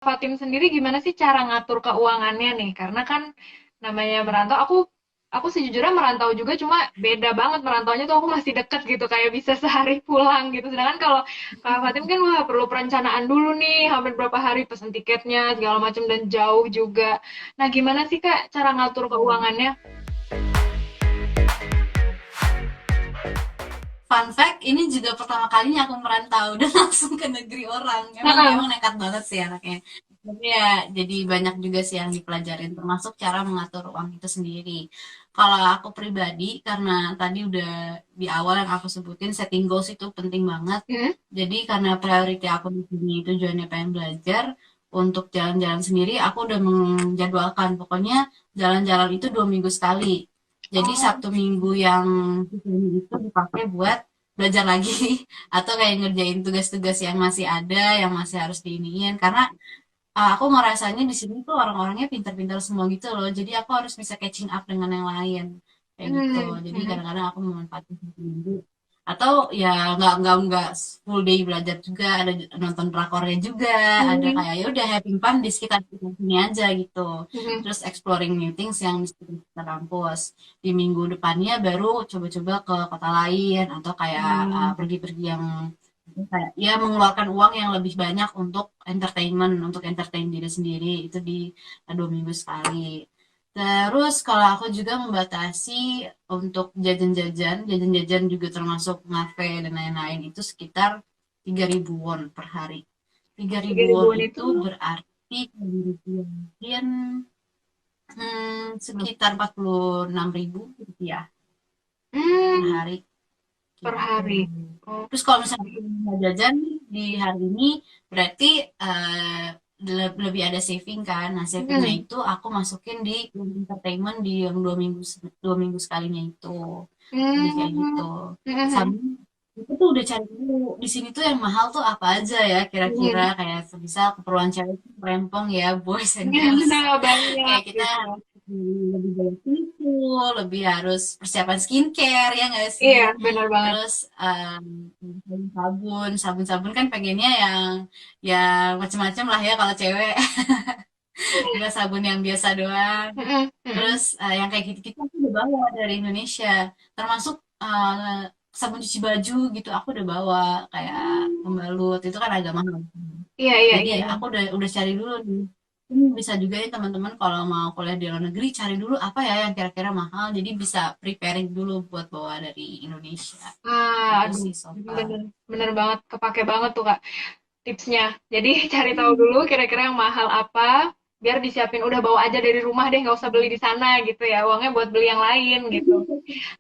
Fatim sendiri gimana sih cara ngatur keuangannya nih? Karena kan namanya merantau, aku sejujurnya merantau juga, cuma beda banget merantaunya tuh aku masih deket gitu, kayak bisa sehari pulang gitu. Sedangkan kalau Kak Fatim kan wah perlu perencanaan dulu nih, hampir berapa hari pesen tiketnya segala macam dan jauh juga. Nah, gimana sih Kak cara ngatur keuangannya? Fun fact, ini juga pertama kalinya aku merantau dan langsung ke negeri orang. Emang Heeh. emang nekat banget sih anaknya. Tapi ya jadi banyak juga sih yang dipelajarin termasuk cara mengatur uang itu sendiri. Kalau aku pribadi karena tadi udah di awal yang aku sebutin setting goals itu penting banget. Hmm? Jadi karena priority aku di sini tujuannya pengen belajar untuk jalan-jalan sendiri, aku udah menjadwalkan pokoknya jalan-jalan itu 2 minggu sekali. Jadi Oh. Sabtu Minggu yang sisanya itu dipakai buat belajar lagi atau kayak ngerjain tugas-tugas yang masih ada, yang masih harus diiniin. Karena aku ngerasanya di sini tuh orang-orangnya pintar-pintar semua gitu loh. Jadi aku harus bisa catching up dengan yang lain kayak gitu. Hmm. Jadi Hmm. kadang-kadang aku memanfaatkan Sabtu Minggu atau ya nggak full day belajar juga, ada nonton drakornya juga, ada Hmm. kayak ya udah having fun di sekitar sini aja gitu, Hmm. terus exploring new things yang di sekitar kampus. Di minggu depannya baru coba-coba ke kota lain atau kayak Hmm. pergi-pergi yang kayak ya mengeluarkan uang yang lebih banyak untuk entertainment, untuk entertain diri sendiri itu di 2 minggu sekali. Terus kalau aku juga membatasi untuk jajan-jajan juga termasuk ngafe dan lain-lain itu sekitar 3.000 won per hari. tiga Tiga ribu won ribuan itu. itu berarti kalau mungkin sekitar 46.000 rupiah per Hmm. hari Per gitu. hari. Oh. Terus kalau misalnya kita mau jajan di hari ini berarti lebih ada saving kan. Nah, savingnya Hmm. itu aku masukin di entertainment di yang 2 minggu sekalinya itu. Jadi kayak gitu. Hmm. Sama Hmm. itu tuh udah cari dulu di sini tuh yang mahal tuh apa aja ya kira-kira, Hmm. kayak misal keperluan cewek tuh rempong ya, boys and girls. Nah, banyak Kayak kita gitu. harus lebih banyak tisu, lebih harus persiapan skincare ya nggak sih? Iya, benar banget. Terus sabun kan pengennya yang macam-macam lah ya kalau cewek, nggak sabun yang biasa doang. Mm-mm, Terus mm-mm. yang kayak gitu-gitu aku udah bawa dari Indonesia, termasuk sabun cuci baju gitu aku udah bawa, kayak pembalut itu kan agak mahal. Iya, iya, Jadi iya, iya. aku udah cari dulu nih. Ini bisa juga ya teman-teman kalau mau kuliah di luar negeri cari dulu apa ya yang kira-kira mahal. Jadi bisa preparing dulu buat bawa dari Indonesia. Itu Aduh, sih so far. bener, bener banget, kepake banget tuh Kak tipsnya. Jadi cari tahu dulu kira-kira yang mahal apa, biar disiapin udah bawa aja dari rumah deh, nggak usah beli di sana gitu ya. Uangnya buat beli yang lain gitu.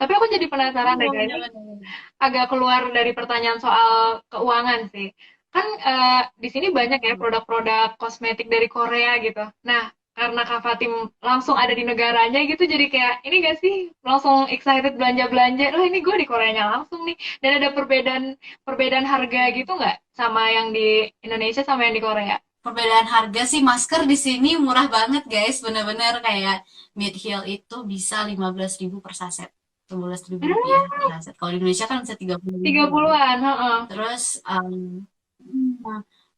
Tapi aku jadi penasaran deh, Iya Kak. Ini benar-benar. agak keluar dari pertanyaan soal keuangan sih. Kan di sini banyak ya produk-produk kosmetik dari Korea gitu. Nah, karena Kak Fatim langsung ada di negaranya gitu, jadi kayak ini gak sih langsung excited belanja-belanja. Oh ini gue di Koreanya langsung nih. Dan ada perbedaan perbedaan harga gitu nggak sama yang di Indonesia sama yang di Korea? Perbedaan harga sih, masker di sini murah banget guys, bener-bener kayak mid heel itu bisa 15.000 per saset, 15.000 rupiah Hmm, per saset. Kalau di Indonesia kan bisa 30.000 tiga ya. puluhan, heeh. Terus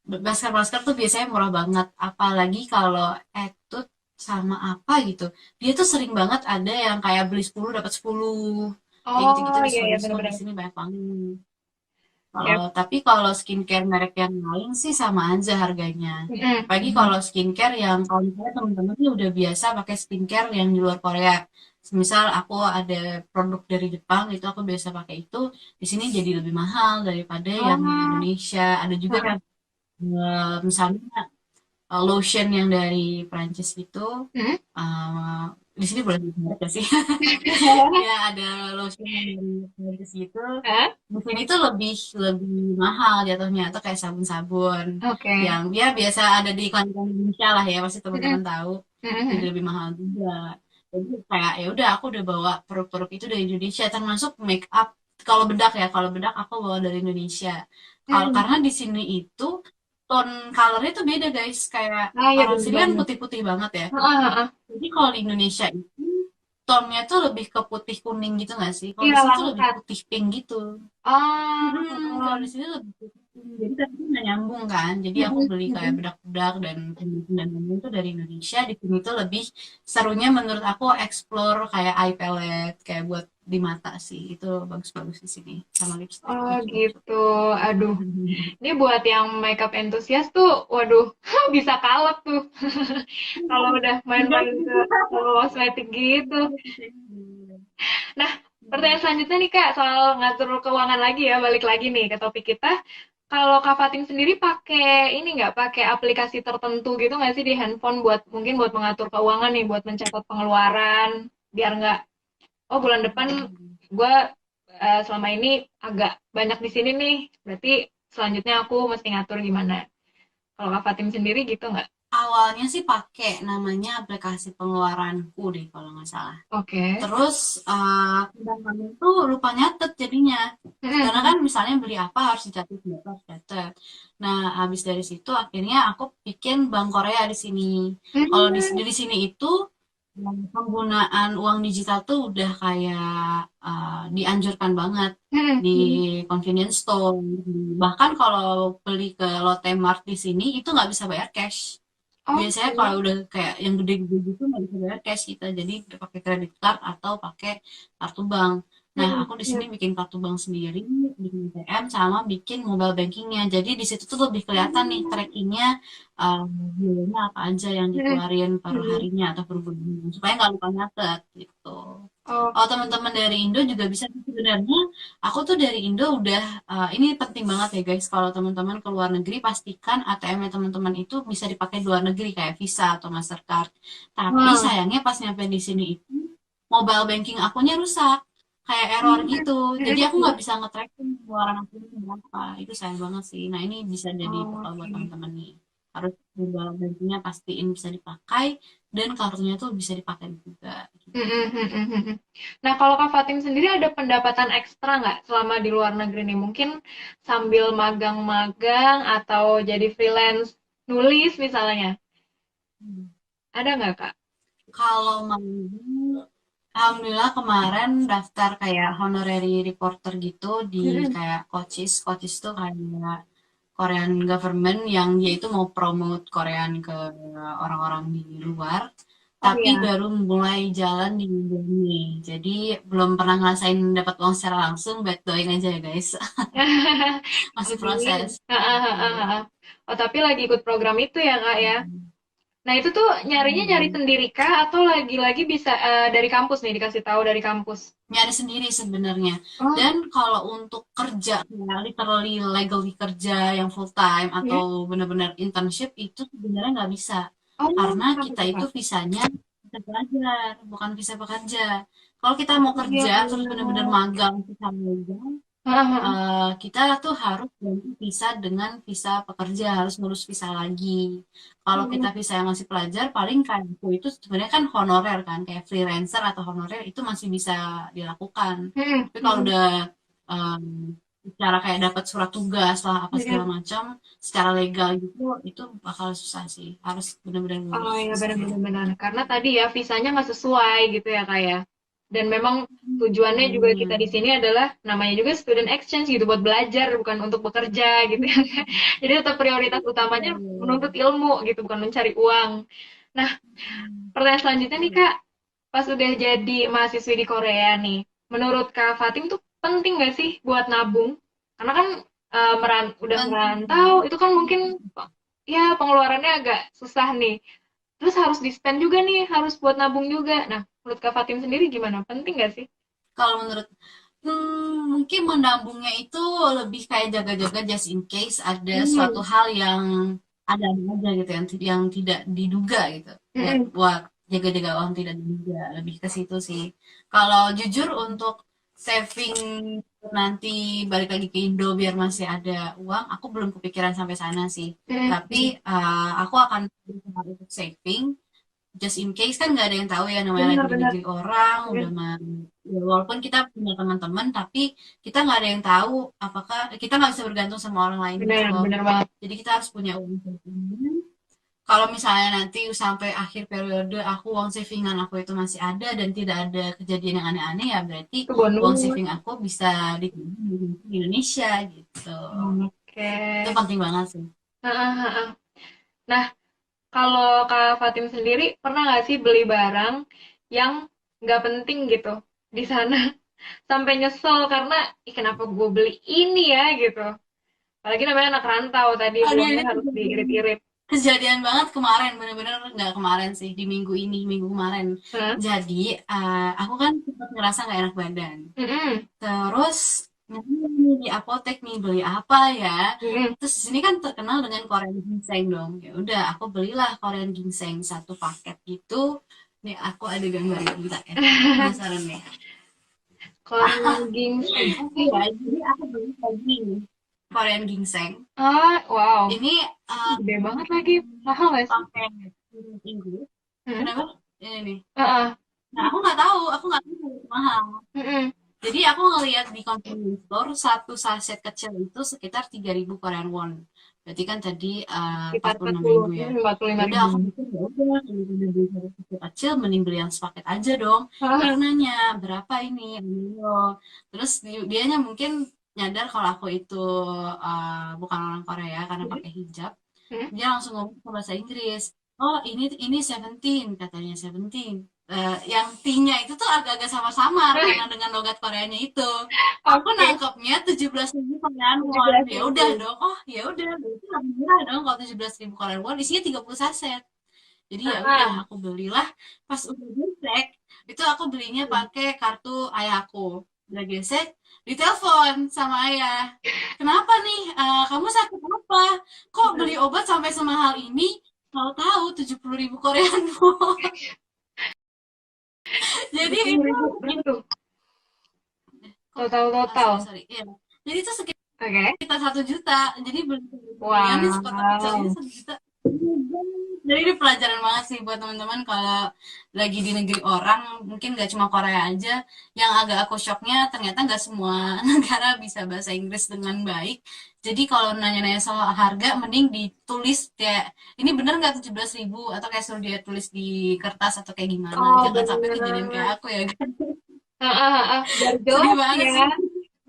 masker-masker tuh biasanya murah banget, apalagi kalau Etut sama apa gitu. Dia tuh sering banget ada yang kayak beli 10 dapat 10. Kayak gitu-gitu Oh iya iya diskon-diskon di benar-benar. sini banyak banget. Ya. Tapi kalau skincare merek yang lain sih sama aja harganya. Mm-mm. Apalagi kalau skincare yang kalau misalnya teman-teman nih udah biasa pakai skincare yang di luar Korea. Misal aku ada produk dari Jepang itu aku biasa pakai itu, di sini jadi lebih mahal daripada yang di Oh, Indonesia. Ada juga heeh. yang misalnya lotion yang dari Prancis itu, Mm. eh, di sini boleh disebut gak sih? Ya ada lotion yang dari Prancis gitu. Hah? Di sini tuh lebih lebih mahal jatuhnya, atau kayak sabun-sabun Oke. yang ya biasa ada di iklan-iklan Indonesia lah ya, pasti Mm-mm. teman-teman tahu. Jadi Mm-mm. lebih mahal juga. Jadi kayak ya udah aku udah bawa produk-produk itu dari Indonesia, termasuk make up. Kalau bedak aku bawa dari Indonesia. Kalau Hmm. karena di sini itu tone colornya tuh beda guys, kayak Ah, iya orang bener sini kan banget. putih-putih banget ya. Heeh, heeh. Jadi kalau di Indonesia itu tone-nya tuh lebih ke putih kuning gitu nggak sih? Kalau Iya, di sini tuh lebih langsat. putih pink gitu. Ah, Kalau heeh. di sini lebih putih. Jadi tadi tuh nggak nyambung kan. Jadi aku Mm-mm, beli kayak mm-mm. bedak-bedak dan lain itu dari Indonesia. Di sini tuh lebih serunya menurut aku explore kayak eye palette kayak buat di mata sih. Itu bagus-bagus di sini sama lipstick Oh lucu-lucu. gitu. Aduh, ini buat yang makeup enthusiast tuh, waduh, bisa kalap tuh. Kalau udah Enggak main-main sih. ke kosmetik gitu. Nah, pertanyaan selanjutnya nih Kak, soal ngatur keuangan lagi ya, balik lagi nih ke topik kita. Kalau Kak Fatim sendiri pakai ini nggak, pakai aplikasi tertentu gitu nggak sih di handphone buat mungkin buat mengatur keuangan nih, buat mencatat pengeluaran, biar nggak, oh bulan depan gue selama ini agak banyak di sini nih, berarti selanjutnya aku mesti ngatur gimana. Kalau Kak Fatim sendiri gitu nggak? Awalnya sih pakai namanya aplikasi pengeluaranku deh kalau nggak salah. Oke. Terus kadang-kadang tuh lupa nyatet jadinya. Karena kan misalnya beli apa harus dicatat, berapa harus catat. Nah, habis dari situ akhirnya aku bikin Bank Korea di sini. Kalau di sini itu penggunaan uang digital tuh udah kayak dianjurkan banget di convenience store. Bahkan kalau beli ke Lotte Mart di sini itu nggak bisa bayar cash. Biasanya kalau Oke. udah kayak yang gede-gede gitu nggak bisa bayar cash kita, jadi pakai credit card atau pakai kartu bank. Nah, aku di sini bikin kartu bank sendiri, bikin ATM, sama bikin mobile bankingnya. Jadi di situ tuh lebih kelihatan nih trackingnya um, biayanya apa aja yang dikeluarin per harinya atau per bulannya, supaya nggak lupa nyatet gitu. Oh, Oke. teman-teman dari Indo juga bisa sih sebenarnya. Aku tuh dari Indo udah ini penting banget ya guys. Kalau teman-teman ke luar negeri pastikan ATM-nya teman-teman itu bisa dipakai di luar negeri kayak Visa atau Mastercard. Tapi Wow. sayangnya pas nyampe di sini itu mobile banking akunnya rusak. Kayak error gitu. Jadi aku nggak bisa nge-tracking pengeluaran aku ini berapa. Itu sayang banget sih. Nah, ini bisa jadi bekal buat Oke. teman-teman nih. Harus mobile bankingnya pastiin bisa dipakai dan kartunya tuh bisa dipakai juga gitu. Nah, kalau Kak Fatim sendiri ada pendapatan ekstra nggak selama di luar negeri nih? Mungkin sambil magang-magang atau jadi freelance nulis misalnya. Ada nggak, Kak? Kalau mau, alhamdulillah kemarin daftar kayak honorary reporter gitu di Mm-mm. kayak Coaches. Coaches tuh kayak Korean government yang dia itu mau promote Korean ke orang-orang di luar. Oh Tapi iya. baru mulai jalan di Indomie. Jadi belum pernah ngerasain dapat uang secara langsung, but doain aja ya guys. Masih Amin. proses. Ha, ha, ha, ha, ha. Oh, tapi lagi ikut program itu ya, Kak ya? Nah, itu tuh nyarinya nyari sendiri kah atau lagi-lagi bisa dari kampus nih dikasih tahu dari kampus? Nyari sendiri sebenarnya. Oh, Dan kalau untuk kerja, ya, literally legally kerja yang full time iya. atau benar-benar internship itu sebenarnya nggak bisa. Oh, Karena kenapa kita tuh, itu Kak? visanya bisa belajar, bukan visa pekerja. Kalau kita mau Oh, ya kerja terus benar-benar Allah. magang secara legal, Ha, ha, ha. kita tuh harus ganti visa dengan visa pekerja, harus ngurus visa lagi. Kalau kita Hmm, visa yang masih pelajar, paling kan itu sebenarnya kan honorer kan, kayak freelancer atau honorer itu masih bisa dilakukan. hmm, Tapi kalau hmm, udah um, secara kayak dapat surat tugas lah apa segala hmm. macam, secara legal gitu, itu bakal susah sih. Harus benar-benar Oh ngurus ya visanya. benar-benar karena Gitu. tadi ya visanya nggak sesuai gitu ya kak ya. Dan memang tujuannya juga kita di sini adalah namanya juga student exchange gitu buat belajar bukan untuk bekerja gitu ya. Jadi tetap prioritas utamanya menuntut ilmu gitu bukan mencari uang. Nah, pertanyaan selanjutnya nih kak, pas udah jadi mahasiswi di Korea nih, menurut kak Fatim tuh penting nggak sih buat nabung? Karena kan udah merantau Penting. itu kan mungkin ya pengeluarannya agak susah nih. Terus harus di-spend juga nih, harus buat nabung juga. Nah, menurut Kak Fatim sendiri gimana? Penting nggak sih? Kalau menurut mungkin menabungnya itu lebih kayak jaga-jaga just in case ada suatu Hmm. hal yang ada aja gitu yang tidak diduga gitu. Buat Mm-mm. buat jaga-jaga uang tidak diduga, lebih ke situ sih. Kalau jujur untuk saving nanti balik lagi ke Indo biar masih ada uang, aku belum kepikiran sampai sana sih. Tapi Mm-mm. aku akan berusaha untuk saving just in case kan nggak ada yang tahu ya namanya lagi di Benar-benar. negeri orang udah mah ya, walaupun kita punya teman-teman tapi kita nggak ada yang tahu apakah kita nggak bisa bergantung sama orang lain gitu Benar, loh, benar banget. jadi kita harus punya uang savingan. Kalau misalnya nanti sampai akhir periode aku uang savingan aku itu masih ada dan tidak ada kejadian yang aneh-aneh ya berarti Itu uang bonus. saving aku bisa digunakan di Indonesia gitu. Itu Oke. penting banget sih. Heeh, heeh. Nah, kalau Kak Fatim sendiri pernah nggak sih beli barang yang nggak penting gitu di sana sampai nyesel karena ih kenapa gue beli ini ya gitu. Apalagi namanya anak rantau tadi Aduh, uangnya ini harus diirit-irit. kejadian banget kemarin, bener-bener nggak kemarin sih, di minggu ini, minggu kemarin. Hah? Jadi, aku kan sempat ngerasa nggak enak badan. Mm-mm. Terus, nih di apotek nih, beli apa ya? Mm-mm. Terus di sini kan terkenal dengan Korean ginseng dong. Ya udah, aku belilah Korean ginseng satu paket gitu. Nih, aku ada gambarnya, bentar ya. Penasaran nih. Korean ginseng. Oke. Iya, jadi aku beli lagi Korean ginseng. Ah, wow. Ini Gede banget lagi. Mahal nggak sih? pakai Inggris. Mm-mm. Kenapa? Ini nih. Heeh. Nah, aku nggak tahu itu mahal. Mm-mm. Jadi aku ngelihat di convenience store satu saset kecil itu sekitar 3.000 Korean won. Berarti kan tadi Sekitar 46 40, ribu ya. empat puluh Ya lima udah ribu. aku pikir ya udah kalau udah beli satu kecil kecil mending beli yang sepaket aja dong. Ah, Baru nanya berapa ini? Terus dianya mungkin nyadar kalau aku itu bukan orang Korea karena mm-mm. pakai hijab. Mm-mm. Dia langsung ngomong ke bahasa Inggris. Oh, ini 17 katanya 17. Yang T-nya itu tuh agak-agak samar-samar karena dengan logat Koreanya itu. Aku Oke, nangkepnya 17.000 Korean tujuh won. belas Ya udah ribu. dong. Oh, ya udah. Berarti lebih murah dong kalau 17.000 Korean won isinya 30 saset. Jadi ya udah Ah, aku belilah. Pas udah gesek, itu aku belinya pakai kartu ayahku. Udah gesek, ditelepon sama ayah. Kenapa nih? Kamu sakit apa? Kok beli obat sampai semahal ini? Tahu-tahu 70.000 Korean won. Jadi tujuh puluh itu ribu berapa tuh? kok Total total. sorry sorry. Iya. Jadi itu Oke. sekitar 1 juta. Jadi belian nih sekotak kecil ini Wow. 1 juta. Jadi ini pelajaran banget sih buat teman-teman kalau lagi di negeri orang, mungkin gak cuma Korea aja. Yang agak aku shocknya ternyata gak semua negara bisa bahasa Inggris dengan baik. Jadi kalau nanya-nanya soal harga, mending ditulis kayak ini bener nggak 17.000 atau kayak suruh dia tulis di kertas atau kayak gimana. Oh, Jangan sampai kejadian kayak bener. aku ya. Biar Sedih jelas banget ya. sih.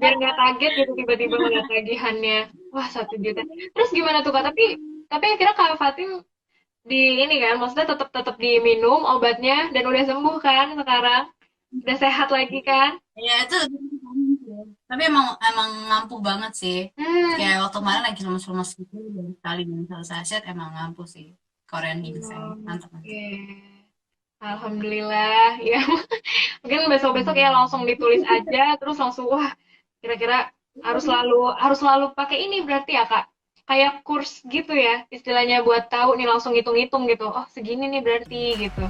Biar nggak kaget gitu tiba-tiba ngeliat tagihannya. Wah, 1 juta. Terus gimana tuh Kak? Tapi akhirnya Kak Fatim di ini kan, maksudnya tetap tetap diminum obatnya dan udah sembuh kan sekarang? Udah sehat lagi kan? Ya itu tapi emang emang ngampuh banget sih. Hmm. Kayak waktu kemarin lagi lemes-lemes gitu dan sekali minum satu sachet emang ngampuh sih. Korean ginseng mantap mantap. Oke. Alhamdulillah. Ya, mungkin besok-besok ya langsung ditulis aja terus langsung wah, kira-kira harus selalu pakai ini berarti ya, Kak. Kayak kurs gitu ya, istilahnya buat tahu nih langsung hitung-hitung gitu. Oh, segini nih berarti gitu.